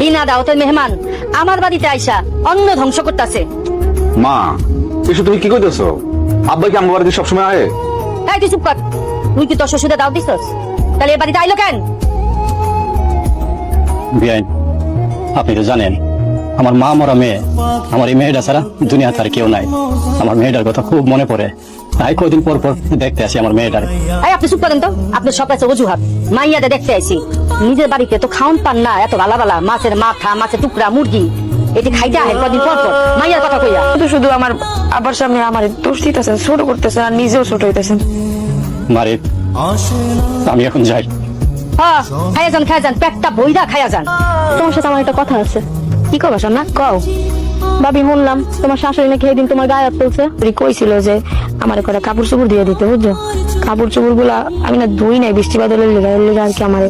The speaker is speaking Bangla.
বিনা দাওয়াতের মেহমান আমার বাড়িতে আইসা অন্ন ধ্বংস করতেছে। মা এসব তুমি কি কইতেছো? আব্বা কি আমার বাড়িতে সবসময় আয়? এই তুই চুপ কর। তুই কি তোর শ্বশুরে দাও দিছস? তাহলে এ বাড়িতে আইলো কেন? বিয়াইন, আপনি তো জানেন আমার মা মরা মেয়ে, আমার এই মেয়েটা ছাড়া দুনিয়াতে আর কেউ নাই। আমার মেয়েটার কথা খুব মনে পড়ে, তাই কদিন পর পর দেখতে আসি আমার মেয়েটার। এই আপনি চুপ করেন তো, আপনার সব আছে অজুহাত। মাইয়াদের দেখতে আইছি, নিজের বাড়িতে তো খাওন পান না এত ভালা ভালা মাছের মাথা, মাছের টুকরা, মুরগি, এটি খাইতে আহেন কদিন পর পর। মাইয়ার কথা কইয়া শুধু শুধু আমার আবার সামনে আমার দোষ দিতেছেন, ছোট করতেছেন আর নিজেও ছোট হইতেছেন। মারে আমি এখন যাই। হ্যাঁ খাইয়া যান, খাইয়া যান, পেটটা বইরা খাইয়া যান। তোমার সাথে আমার একটা কথা আছে। কি কবা শোনা? কও। ভাবি শুনলাম তোমার শাশুড়ি নাকি এইদিন তোমার গায়ে হাত তুলছে। কইছিল যে আমার কটা কাপড় চোপড় দিয়ে দিতে, বুঝছো? কাপড় চোপড় গুলা আমি না ধুই নাই, বৃষ্টি বাদলের লেগে আর কি আমার